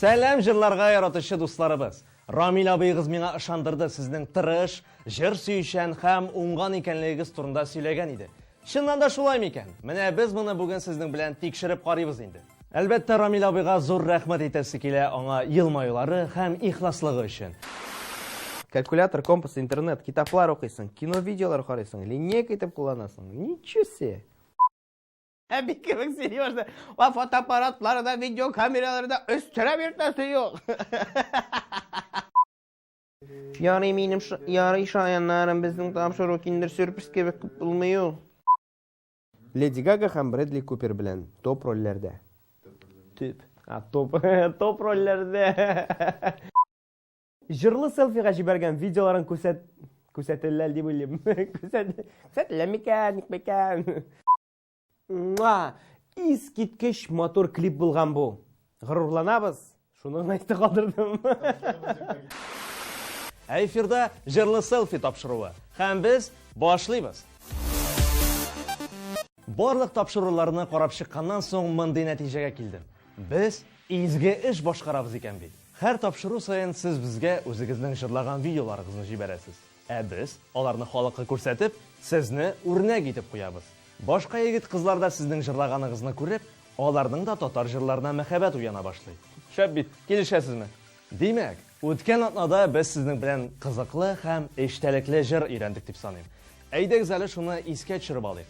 Сәлем жырларға яратышы дусларыбыз. Рамил абыйгыз миңа ышандырды сезнең тырыш, җыр сөйшән һәм уңган икәнлегегез турында сөйләгән иде. Чыннан да шулай микән? Менә без моны бүген сезнең белән тикшереп карыйбыз инде. Әлбәттә, Рамил абыйга зур рәхмәт итәсе килә аңа елмаюлары һәм ихласлыгы өчен. Калькулятор, компас, интернет, китаплар укыйсың, кино видеолар карыйсың, линейка итеп кулланасың. Ничего себе! Бик кебек серьезно. Фотоаппаратларда, видеокамераларда өстөрә биртәсе юк. Ярый минем ярый шаяннарым безнең тапшыру киндер сюрприз кебек күп булмый ул. Леди Гага һәм Брэдли Купер белән топ рольләрдә. Топ рольләрдә. Җырлы селфига җибәргән видеоларын күрсәтәләр дип уйлыйм. Күрсәтәләр микән? Искиткеч мотор клип булган бу. Горурланабыз. Шуны әйтә калдырдым. Эфирда җырлы селфи тапшыруы. Һәм без башлыйбыз. Барлык тапшыруларны карап чыкканнан соң мондый нәтиҗәгә килдем. Без изге эш башкарабыз икән бит. Һәр тапшыру саен сез безгә үзегезнең җырлаган видеоларыгызны җибәрәсез. Без аларны халыкка күрсәтеп, сезне үрнәк итеп куябыз. Башка егет кызлар да сезнең җырлаганыгызны күреп, аларның да татар җырларына мәхәббәт уяна башлый. Шәп бит, килешәсезме? Димәк, үткән атнада без сезнең белән кызыклы һәм эчтәлекле җыр өйрәндек дип саныйм. Әйдәгез әле шуны искә төшереп алыйк.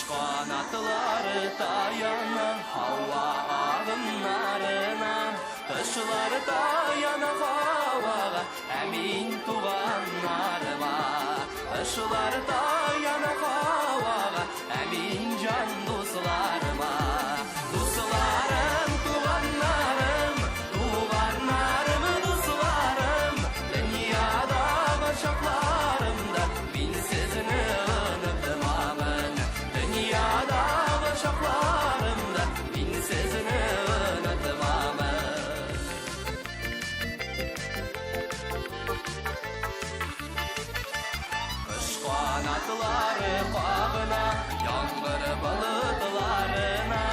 Kanatları dayana hava ağınlarına, kışları dayana havağa, emin tuğanlarıma. Kışları dayana havağa, emin can dostlarıma. Dostlarım, tuğanlarım, tuğanlarım, dostlarım. Dünyada başaklarımda bin sezini unuttum ağın. Dünyada başaklarımda bin sezini unuttum ağın. Kış kanatları bağına, yağmur bulutlarına.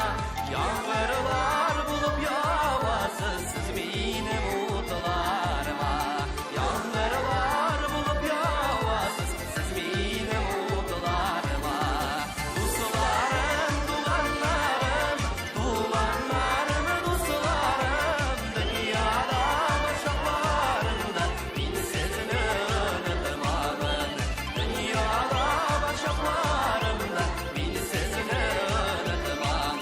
Yağmurlar bulup yağasız siz benim umutlarıma. Yağmurlar bulup yağasız siz benim umutlarıma. Dostlarım, tuğanlarım, tuğanlarım, dostlarım. Dünyada başaklarımda bin sezini unuttum ağın. Dünyada başaklarımda bin sezini unuttum ağın.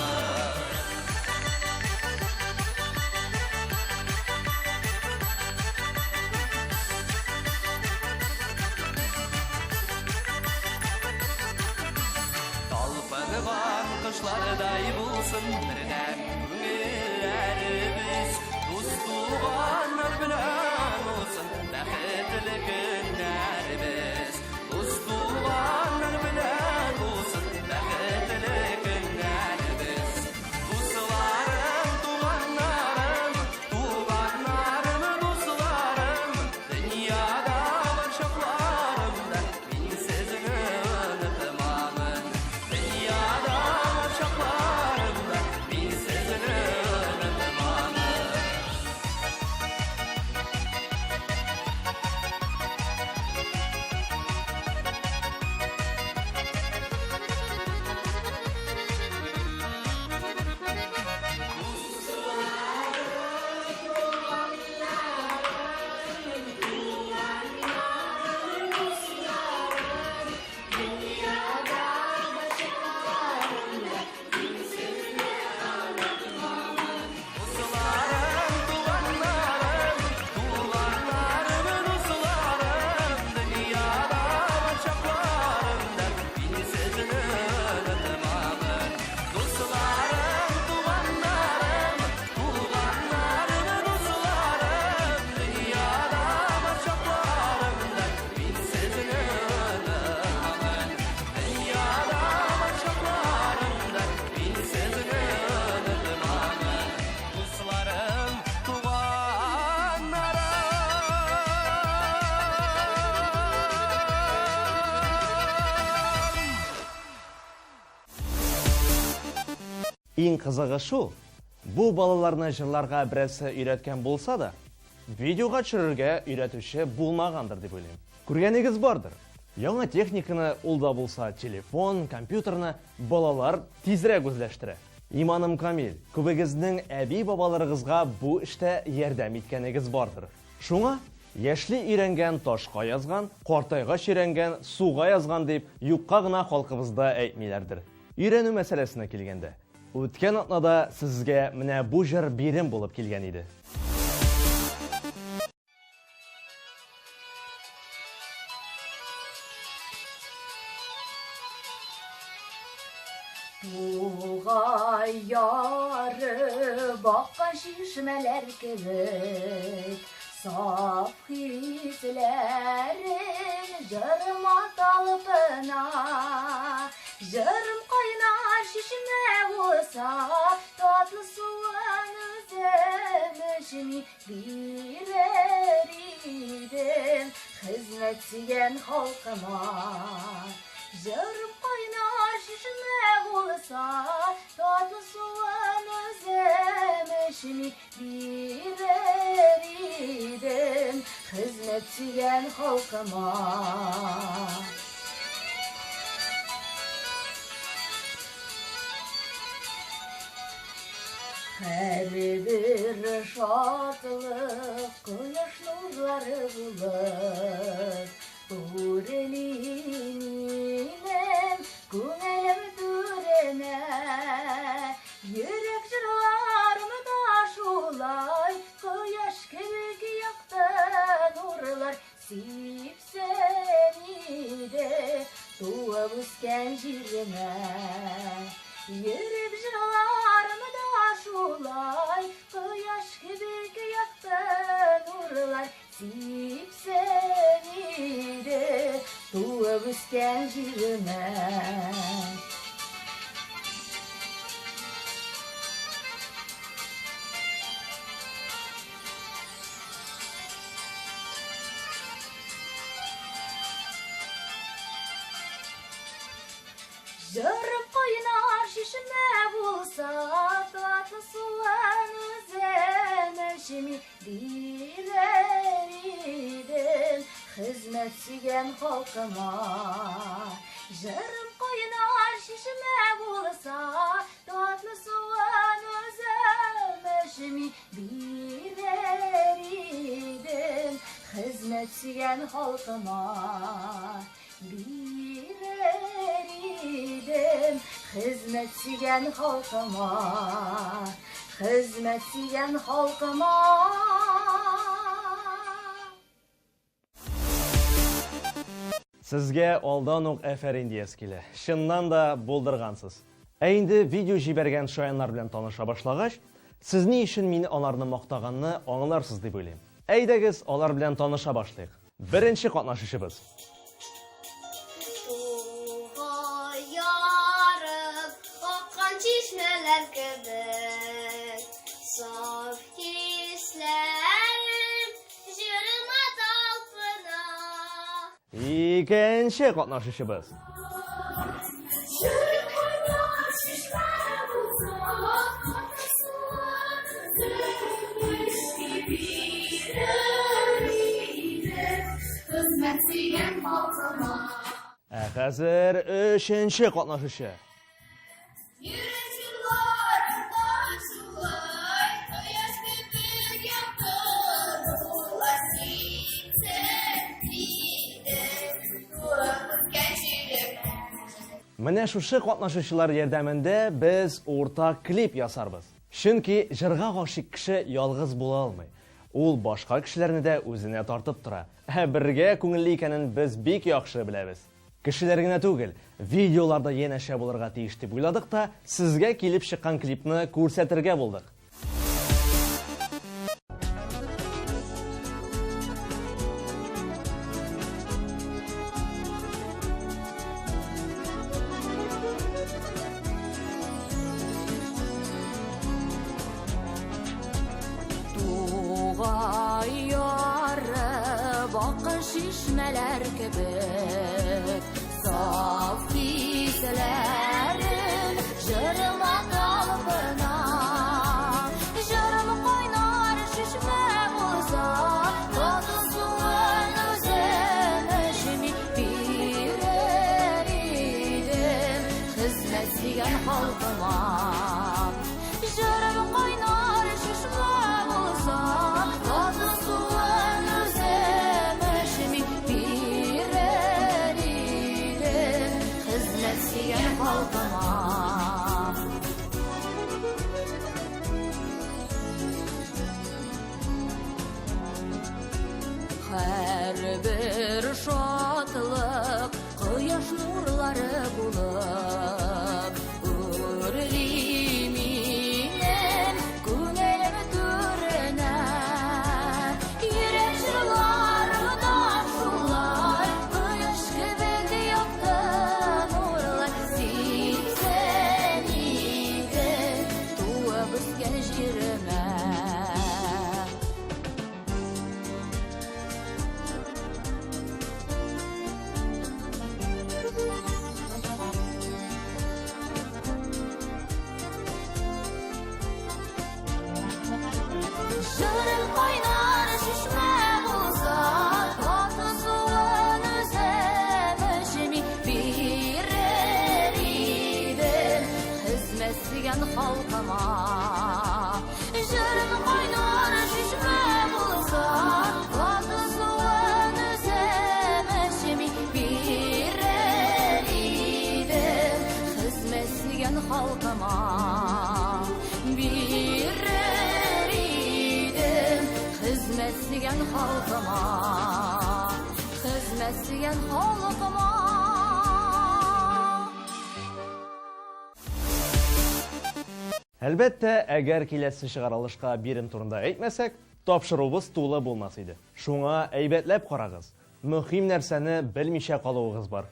Talpınıvan kışlarday bulsun birden günlerimiz. Dostuğanlar bilen olsun bәхетле günlerimiz. Dostuğanlar bilen olsun bәхетле günlerimiz. Dostlarım, tuğanlarım, tuğanlarım, dostlarım. Dünyada başaklarımda bin sezini unuttum ağın. Dünyada başaklarımda bin sezini unuttum ağın. Иң кызыгы шул, бу балаларны җырларга берәрсе өйрәткән булса да, видеога төшерергә өйрәтүче булмагандыр дип уйлыйм. Күргәнегез бардыр. Яңа техниканы ул да булса телефон, компьютерны балалар тизрәк үзләштерә. Иманым камил, күбегезнең әби-бабаларыгызга бу эштә ярдәм иткәнегез бардыр. Шуңа яшьли өйрәнгән ташка язган, картайгач өйрәнгән суга язган дип юкка гына халкыбызда әйтмиләрдер. Өйрәнү мәсьәләсенә килгәндә, үткән атнада сезгә менә бу җыр бирем булып килгән иде. Тугай яры баккан шишмәләр кебек, саф хисләрен җырыма талпына. Җырым кайнар шишмә булса, татлы суын үзем бирер идем хезмәт сөйгән халкыма. Җырым кайнар шишмә булса, татлы суын үзем бирер идем хезмәт сөйгән халкыма. Һәрбер шатлык кояш нурлары булып, үрели минем күңелем түренә. Йөрәк җырларым да шулай, кояш кебек якты нурлар сипсен иде туып үскән җиремә. Йөрәк җырларым да шулай, кояш кебек якты нурлар сипсен иде туып үскән җиремә. Җырым кайнар шишмә булса, татлы суын үзем бирер идем хезмәт сөйгән халкыма. Җырым кайнар шишмә булса, татлы суын үзем бирер идем хезмәт сөйгән халкыма. Бирер идем хезмәт сөйгән халкыма, хезмәт сөйгән халкыма. Сезгә алдан ук әфәрин дияс килә. Чыннан да булдыргансыз. Ә инде видео җибәргән шаяннар белән таныша башлагач, сез ни өчен мине аларны мактаганны аңларсыз дип уйлыйм. Әйдәгез, алар белән таныша башлыйк. Беренче катнашучыбыз. Çeşmeler kebek, saf hislerim jırıma talpına. İkinci катнашучыбыз. Ә хәзер өченче катнашучы. Менә шушы катнашучылар ярдәмендә без уртак клип ясарбыз. Чөнки җырга гашык кеше ялгыз була алмый. Ул башка кешеләрне дә үзенә тартып тора. Ә бергә күңелле икәнен без бик яхшы беләбез. Кешеләр генә түгел, видеоларда янәшә булырга тиеш дип уйладык та, сезгә килеп чыккан клипны күрсәтергә булдык. Bakın şişmeler kebek, saf hislerim jırıma talpına. hizmetçiyen halkıma. Jörüm qaynar şişme bulsa, tadı suven özlemişimi bir eridim, hizmetçiyen halkıma. Her bir şatlık kıyaş nurları bulup Ürliminin günelim türüne Yürek jırlarında şullar Kıyaş gibi yaktı nurlar Sikseniydi tuğa büsken jirime Jörüm qaynar şişme bulsa, tatlı suven özlemişimi bir eridim, hizmetçiyen halkıma. Jörüm qaynar şişme bulsa, tatlı suven özlemişimi bir eridim, hizmetçiyen halkıma. Bir hizmetçiyen halkıma, hizmetçiyen halkıma. Әлбәттә, әгәр киләсе чыгарылышка бирим турында әйтмәсәк, тапшыруыбыз тулы булмас иде. Шуңа әйбәтләп карагыз. Мөһим нәрсәне белмичә калуыгыз бар.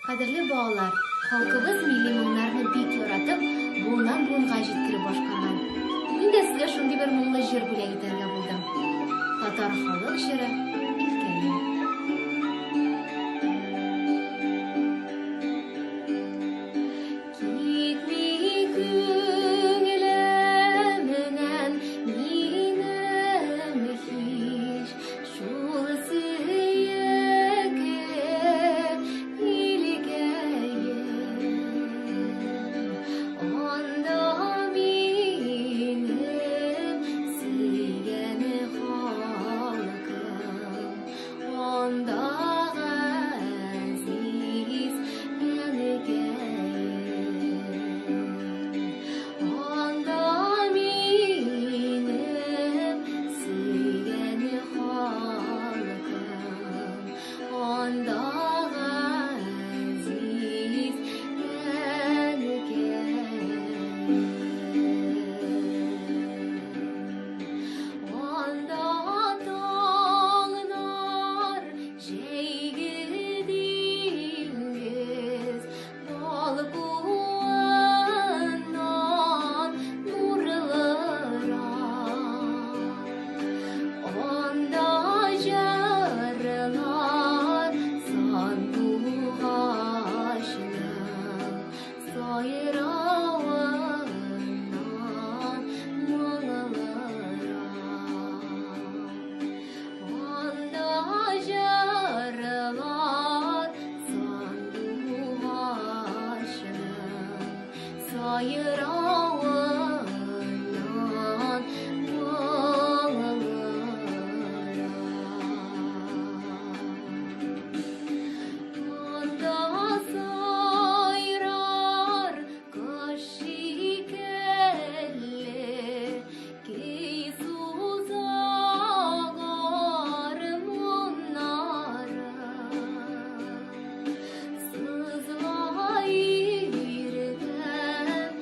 Кадерле балалар, халкыбыз милли моңнарны бик яратып, буыннан-буынга җиткереп башкарган. Мин дә сезгә шундый бер моңлы җыр бүләк итәргә булдым. Татар халык җыры Илкәем. Китми күңелемнән минем һич шул сөйгән Илкәем. Анда минем сөйгән халкым, анда газиз Илкәем. Анда минем сөйгән халкым, анда газиз Илкәем. Анда таңнар җәйге диңгез, балкуыннан нурлырак. Анда җырлар сандугачның сайравыннан моңлырак. Анда җырлар сандугачның сайравыннан моңлырак. Анда сайрар кош шикелле, кей сузагар моннары. Сызлай йөргән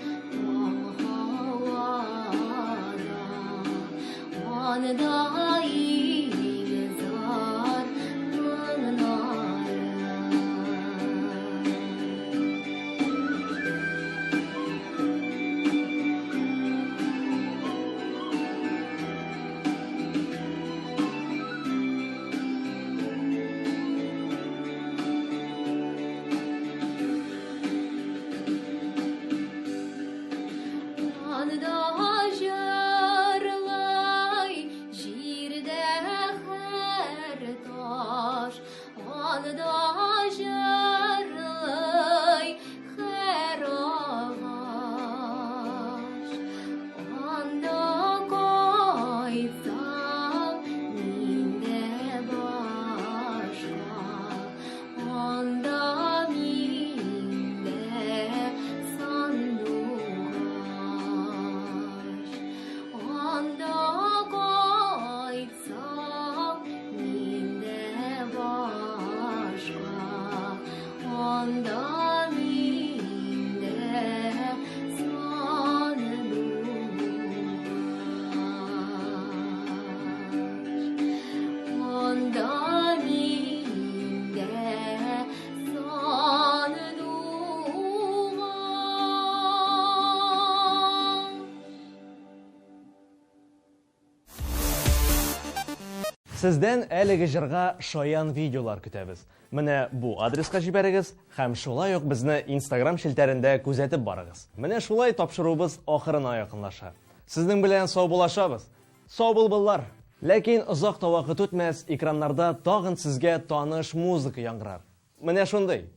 Сездән әлеге җырга шаян видеолар көтәбез. Менә бу адреска җибәрегез һәм шулай ук безне Instagram шелтәрендә күзәтеп барыгыз. Менә шулай тапшырубыз ахырына якынлаша. Сезнең белән сау булашабыз. Сау булырлар. Ләкин озак та вакыт үтмәс, экраннарда тагын сезгә таныш музыка яңгырар. Менә шундый.